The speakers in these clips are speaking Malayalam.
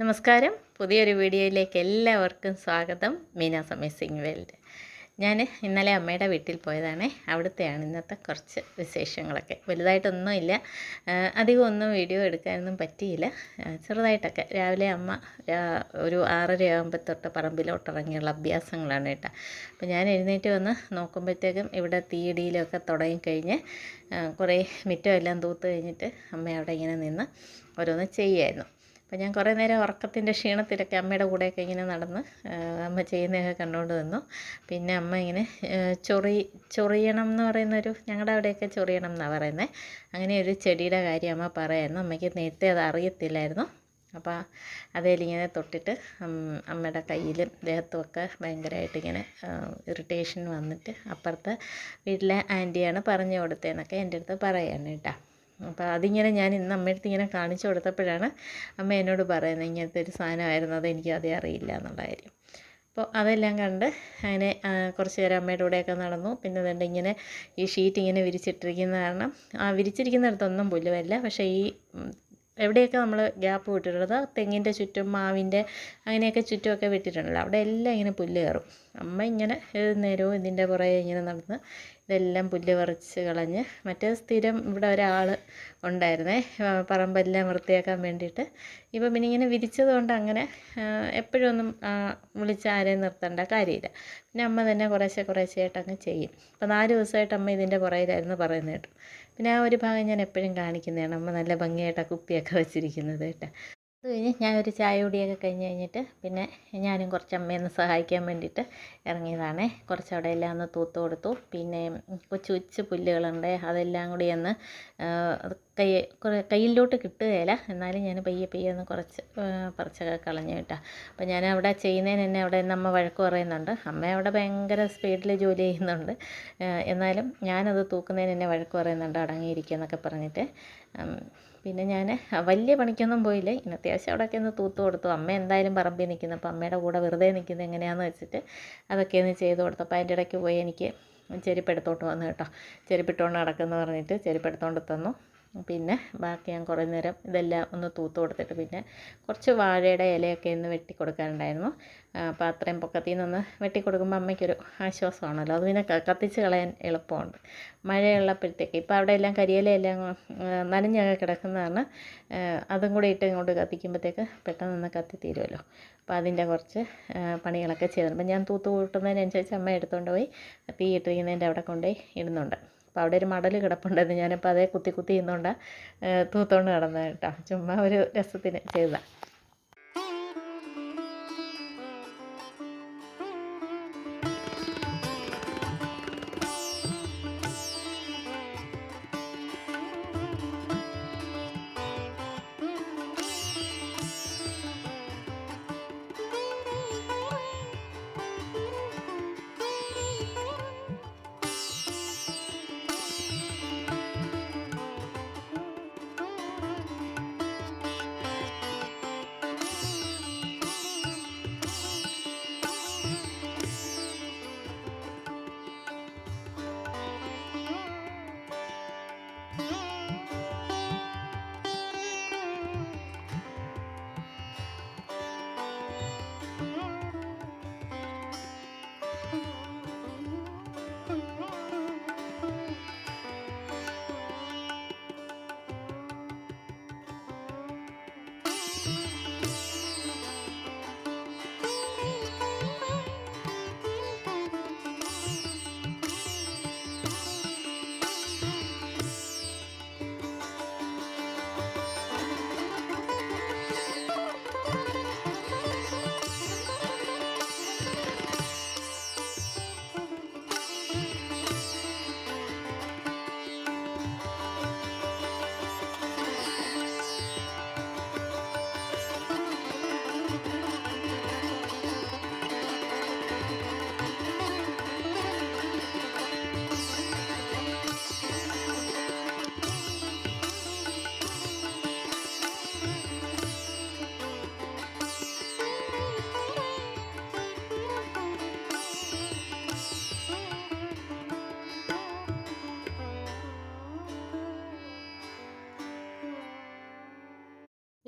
നമസ്കാരം. പുതിയൊരു വീഡിയോയിലേക്ക് എല്ലാവർക്കും സ്വാഗതം. മീനാസ് അമേസിംഗ് വേൾഡ്. ഞാൻ ഇന്നലെ അമ്മയുടെ വീട്ടിൽ പോയതാണ്. അവിടുത്തെയാണ് ഇന്നത്തെ കുറച്ച് വിശേഷങ്ങളൊക്കെ. വലുതായിട്ടൊന്നുമില്ല, അധികം ഒന്നും വീഡിയോ എടുക്കാനൊന്നും പറ്റിയില്ല. ചെറുതായിട്ടൊക്കെ രാവിലെ അമ്മ ഒരു 6:30 ആകുമ്പോൾ തൊട്ട് പറമ്പിലോട്ടിറങ്ങിയുള്ള അഭ്യാസങ്ങളാണ് കേട്ടോ. അപ്പോൾ ഞാൻ എഴുന്നേറ്റ് വന്ന് നോക്കുമ്പോഴത്തേക്കും ഇവിടെ തീയിടിയിലൊക്കെ തുടങ്ങിക്കഴിഞ്ഞ് കുറേ മിറ്റമെല്ലാം തൂത്ത് കഴിഞ്ഞിട്ട് അമ്മ അവിടെ ഇങ്ങനെ നിന്ന് ഓരോന്ന് ചെയ്യുമായിരുന്നു. അപ്പോൾ ഞാൻ കുറേ നേരം ഉറക്കത്തിൻ്റെ ക്ഷീണത്തിലൊക്കെ അമ്മയുടെ കൂടെയൊക്കെ ഇങ്ങനെ നടന്ന് അമ്മ ചെയ്യുന്നതൊക്കെ കണ്ടുകൊണ്ട് നിന്നു. പിന്നെ അമ്മ ഇങ്ങനെ ചൊറിയണം എന്ന് പറയുന്നൊരു, ഞങ്ങളുടെ അവിടെയൊക്കെ ചൊറിയണം എന്നാണ് പറയുന്നത്, അങ്ങനെ ഒരു ചെടിയുടെ കാര്യം അമ്മ പറയായിരുന്നു. അമ്മയ്ക്ക് നേരത്തെ അത് അറിയത്തില്ലായിരുന്നു. അപ്പോൾ അതേലിങ്ങനെ തൊട്ടിട്ട് അമ്മയുടെ കയ്യിലും ദേഹത്തുമൊക്കെ ഭയങ്കരമായിട്ട് ഇങ്ങനെ ഇറിറ്റേഷൻ വന്നിട്ട് അപ്പുറത്തെ വീട്ടിലെ ആൻറ്റിയാണ് പറഞ്ഞു കൊടുത്തതെന്നൊക്കെ എൻ്റെ അടുത്ത് പറയാണ് കേട്ടോ. അപ്പോൾ അതിങ്ങനെ ഞാൻ ഇന്ന് അമ്മയടുത്ത് ഇങ്ങനെ കാണിച്ചു കൊടുത്തപ്പോഴാണ് അമ്മ എന്നോട് പറയുന്നത് ഇങ്ങനത്തെ ഒരു സാധനമായിരുന്നു, അത് എനിക്ക് അതേ അറിയില്ല എന്നുള്ള കാര്യം. അപ്പോൾ അതെല്ലാം കണ്ട് അങ്ങനെ കുറച്ച് നേരം അമ്മയുടെ കൂടെയൊക്കെ നടന്നു. പിന്നെ അതുകൊണ്ട് ഇങ്ങനെ ഈ ഷീറ്റ് ഇങ്ങനെ വിരിച്ചിട്ടിരിക്കുന്ന കാരണം വിരിച്ചിരിക്കുന്നിടത്തൊന്നും പുല്ലുമല്ല, പക്ഷേ ഈ എവിടെയൊക്കെ നമ്മൾ ഗ്യാപ്പ് വിട്ടിട്ടുള്ളത് തെങ്ങിൻ്റെ ചുറ്റും മാവിൻ്റെ അങ്ങനെയൊക്കെ ചുറ്റുമൊക്കെ വിട്ടിട്ടുണ്ടല്ലോ, അവിടെ എല്ലാം ഇങ്ങനെ പുല്ല് കയറും. അമ്മ ഇങ്ങനെ ഏത് നേരവും ഇതിൻ്റെ പുറകെ ഇങ്ങനെ നടന്ന് ഇതെല്ലാം പുല്ല് പറിച്ച് കളഞ്ഞ്, മറ്റേ സ്ഥിരം ഇവിടെ ഒരാൾ ഉണ്ടായിരുന്നേ പറമ്പെല്ലാം വൃത്തിയാക്കാൻ വേണ്ടിയിട്ട്. ഇപ്പം പിന്നെ ഇങ്ങനെ വിരിച്ചത് കൊണ്ട് അങ്ങനെ എപ്പോഴും ഒന്നും വിളിച്ച് ആരെയും നിർത്തേണ്ട കാര്യമില്ല. പിന്നെ അമ്മ തന്നെ കുറേശ്ശെയായിട്ട് അങ്ങ് ചെയ്യും. അപ്പോൾ 4 ദിവസമായിട്ട് അമ്മ ഇതിൻ്റെ പുറകിലായിരുന്നു പറയുന്നത് കേട്ടോ. പിന്നെ ആ ഒരു ഭാഗം ഞാൻ എപ്പോഴും കാണിക്കുന്നതാണ്. അമ്മ നല്ല ഭംഗിയായിട്ടാണ് കുപ്പിയൊക്കെ വെച്ചിരിക്കുന്നത് കേട്ടോ. അത് കഴിഞ്ഞ് ഞാനൊരു ചായ കുടിയൊക്കെ കഴിഞ്ഞിട്ട് പിന്നെ ഞാനും കുറച്ച് അമ്മയൊന്ന് സഹായിക്കാൻ വേണ്ടിയിട്ട് ഇറങ്ങിയതാണ്. കുറച്ച് അവിടെ എല്ലാം ഒന്ന് തൂത്ത് കൊടുത്തു. പിന്നെ കൊച്ചു പുല്ലുകളുണ്ട്, അതെല്ലാം കൂടി ഒന്ന് കയ്യിലോട്ട് കിട്ടുകയില്ല, എന്നാലും ഞാൻ പയ്യെ ഒന്ന് കുറച്ച് പറിച്ചൊക്കെ കളഞ്ഞു കേട്ടോ. അപ്പോൾ ഞാൻ അവിടെ ചെയ്യുന്നതിന് തന്നെ അവിടെ നിന്ന് അമ്മ വഴക്ക് പറയുന്നുണ്ട്. അമ്മ അവിടെ ഭയങ്കര സ്പീഡിൽ ജോലി ചെയ്യുന്നുണ്ട്, എന്നാലും ഞാനത് തൂക്കുന്നതിന് തന്നെ വഴക്ക് പറയുന്നുണ്ട്, അടങ്ങിയിരിക്കുക എന്നൊക്കെ പറഞ്ഞിട്ട്. പിന്നെ ഞാൻ വലിയ പണിക്കൊന്നും പോയില്ല, ഇന്ന് അത്യാവശ്യം അവിടെയൊക്കെ ഒന്ന് തൂത്ത് കൊടുത്തു. അമ്മ എന്തായാലും പറമ്പിൽ നിൽക്കുന്നു, അപ്പോൾ അമ്മയുടെ കൂടെ വെറുതെ നിൽക്കുന്നത് എങ്ങനെയാണെന്ന് വെച്ചിട്ട് അതൊക്കെ ഒന്ന് ചെയ്ത് കൊടുത്തു. അപ്പോൾ അതിൻ്റെ ഇടയ്ക്ക് പോയി എനിക്ക് ചെരുപ്പെടുത്തോട്ട് വന്നു കേട്ടോ. ചെരുപ്പിട്ടുകൊണ്ട് നടക്കുമെന്ന് പറഞ്ഞിട്ട് ചെരുപ്പെടുത്തോണ്ട് തന്നു. പിന്നെ ബാക്കി ഞാൻ കുറേ നേരം ഇതെല്ലാം ഒന്ന് തൂത്ത് കൊടുത്തിട്ട് പിന്നെ കുറച്ച് വാഴയുടെ ഇലയൊക്കെ ഒന്ന് വെട്ടി കൊടുക്കാനുണ്ടായിരുന്നു. അപ്പോൾ അത്രയും പൊക്കത്തിൽ നിന്നൊന്ന് വെട്ടി കൊടുക്കുമ്പോൾ അമ്മയ്ക്കൊരു ആശ്വാസമാണല്ലോ, അത് പിന്നെ കത്തിച്ച് കളയാൻ എളുപ്പമുണ്ട്. മഴയുള്ളപ്പോഴത്തേക്ക് ഇപ്പോൾ അവിടെ എല്ലാം കരിയിലയെല്ലാം നനഞ്ഞൊക്കെ കിടക്കുന്നതാണ്, അതും കൂടി ഇട്ട് ഇങ്ങോട്ട് കത്തിക്കുമ്പോഴത്തേക്ക് പെട്ടെന്ന് കത്തിത്തീരുമല്ലോ. അപ്പോൾ അതിൻ്റെ കുറച്ച് പണികളൊക്കെ ചെയ്തിട്ടുണ്ട്. അപ്പോൾ ഞാൻ തൂത്ത് കൂട്ടുന്നതിനനുസരിച്ച് അമ്മ എടുത്തുകൊണ്ട് പോയി തീ ഇട്ടിരിക്കുന്നതിൻ്റെ അവിടെ കൊണ്ടുപോയി ഇടുന്നുണ്ട്. അപ്പോൾ അവിടെ ഒരു മടൽ കിടപ്പുണ്ടായിരുന്നു, ഞാനിപ്പോൾ അതേ കുത്തി ഇന്നുകൊണ്ട് തൂത്തുകൊണ്ട് കിടന്നത് കേട്ടോ. ചുമ്മാ ഒരു രസത്തിന് ചെയ്തതാണ്.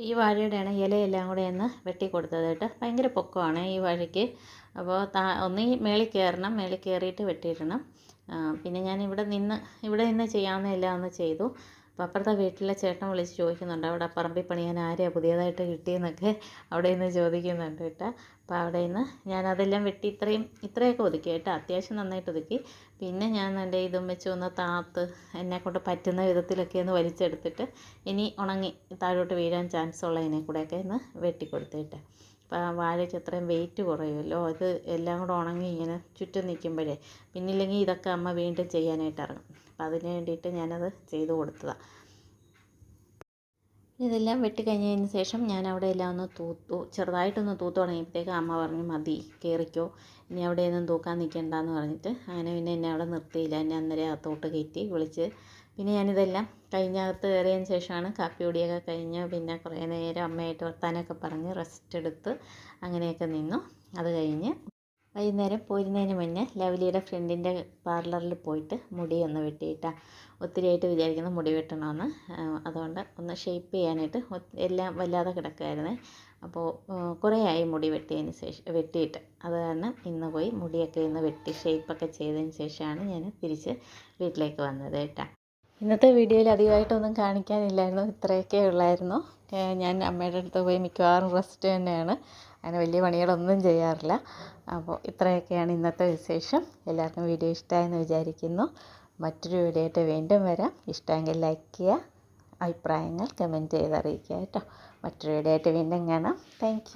ഈ വാഴയുടെയാണ് ഇലയെല്ലാം കൂടെ ഒന്ന് വെട്ടി കൊടുത്തത് കേട്ടോ. ഭയങ്കര പൊക്കമാണ് ഈ വാഴയ്ക്ക്. അപ്പോൾ ഒന്നുകിൽ മേളിൽ കയറണം, മേളിൽ കയറിയിട്ട് വെട്ടിയിടണം. പിന്നെ ഞാൻ ഇവിടെ നിന്ന് ചെയ്യാവുന്ന എല്ലാം ഒന്ന് ചെയ്തു. അപ്പോൾ അപ്പുറത്തെ വീട്ടിലെ ചേട്ടൻ വിളിച്ച് ചോദിക്കുന്നുണ്ട്, അവിടെ പറമ്പിൽ പണിയാൻ ആരെയാണ് പുതിയതായിട്ട് കിട്ടിയെന്നൊക്കെ അവിടെ നിന്ന് ചോദിക്കുന്നുണ്ട് കേട്ടോ. അപ്പോൾ അവിടെ നിന്ന് ഞാനതെല്ലാം വെട്ടി ഇത്രയൊക്കെ ഒതുക്കി കേട്ടോ. അത്യാവശ്യം നന്നായിട്ട് ഒതുക്കി. പിന്നെ ഞാൻ എൻ്റെ ഇതും വെച്ച് ഒന്ന് താത്ത് എന്നെക്കൊണ്ട് പറ്റുന്ന വിധത്തിലൊക്കെ ഒന്ന് വലിച്ചെടുത്തിട്ട് ഇനി ഉണങ്ങി താഴോട്ട് വീഴാൻ ചാൻസ് ഉള്ളതിനെ കൂടെയൊക്കെ ഒന്ന് വെട്ടിക്കൊടുത്തിട്ട്. അപ്പോൾ ആ വാഴയ്ക്ക് അത്രയും വെയിറ്റ് കുറയുമല്ലോ. ഇത് എല്ലാം കൂടെ ഉണങ്ങി ഇങ്ങനെ ചുറ്റും നിൽക്കുമ്പോഴേ പിന്നില്ലെങ്കിൽ ഇതൊക്കെ അമ്മ വീണ്ടും ചെയ്യാനായിട്ട് ഇറങ്ങും. അപ്പം അതിന് വേണ്ടിയിട്ട് ഞാനത് ചെയ്ത് കൊടുത്തതാണ്. ഇതെല്ലാം വെട്ടിക്കഴിഞ്ഞതിന് ശേഷം ഞാൻ അവിടെ എല്ലാം ഒന്ന് ചെറുതായിട്ടൊന്ന് തൂത്ത് തുടങ്ങിയപ്പോഴത്തേക്ക് അമ്മ പറഞ്ഞു മതി കയറിക്കോ, ഇനി അവിടെയൊന്നും തൂക്കാൻ നിൽക്കണ്ടെന്ന് പറഞ്ഞിട്ട് അങ്ങനെ പിന്നെ എന്നെ അവിടെ നിർത്തിയില്ല. എന്നെ അന്നേരം അകത്തോട്ട് കയറ്റി വിളിച്ച് പിന്നെ ഞാനിതെല്ലാം കഴിഞ്ഞകത്ത് കയറിയതിന് ശേഷമാണ് കാപ്പി കുടിയൊക്കെ കഴിഞ്ഞ് പിന്നെ കുറേ നേരം അമ്മയായിട്ട് വർത്താനമൊക്കെ പറഞ്ഞ് റെസ്റ്റ് എടുത്ത് അങ്ങനെയൊക്കെ നിന്നു. അത് കഴിഞ്ഞ് വൈകുന്നേരം പോരുന്നതിന് മുന്നേ ലവ്ലിയുടെ ഫ്രണ്ടിൻ്റെ പാർലറിൽ പോയിട്ട് മുടി ഒന്ന് വെട്ടിയിട്ടാണ്. ഒത്തിരിയായിട്ട് വിചാരിക്കുന്നു മുടി വെട്ടണമെന്ന്. അതുകൊണ്ട് ഒന്ന് ഷേപ്പ് ചെയ്യാനായിട്ട് എല്ലാം വല്ലാതെ കിടക്കുമായിരുന്നേ. അപ്പോൾ കുറേ ആയി മുടി വെട്ടിയിട്ട്. അത് കാരണം ഇന്ന് പോയി മുടിയൊക്കെ ഒന്ന് വെട്ടി ഷേപ്പൊക്കെ ചെയ്തതിന് ശേഷമാണ് ഞാൻ തിരിച്ച് വീട്ടിലേക്ക് വന്നത് കേട്ടോ. ഇന്നത്തെ വീഡിയോയിൽ അധികമായിട്ടൊന്നും കാണിക്കാനില്ലായിരുന്നു, ഇത്രയൊക്കെ ഉള്ളായിരുന്നു. ഞാൻ അമ്മയുടെ അടുത്ത് പോയി മിക്കവാറും റെസ്റ്റ് തന്നെയാണ്, അങ്ങനെ വലിയ പണികളൊന്നും ചെയ്യാറില്ല. അപ്പോൾ ഇത്രയൊക്കെയാണ് ഇന്നത്തെ വിശേഷം. എല്ലാവർക്കും വീഡിയോ ഇഷ്ടമായെന്ന് വിചാരിക്കുന്നു. മറ്റൊരു വീഡിയോ ആയിട്ട് വീണ്ടും വരാം. ഇഷ്ടമെങ്കിൽ ലൈക്ക് ചെയ്യുക, അഭിപ്രായങ്ങൾ കമൻറ്റ് ചെയ്ത് അറിയിക്കുക കേട്ടോ. മറ്റൊരു വീഡിയോ ആയിട്ട് വീണ്ടും കാണാം. താങ്ക്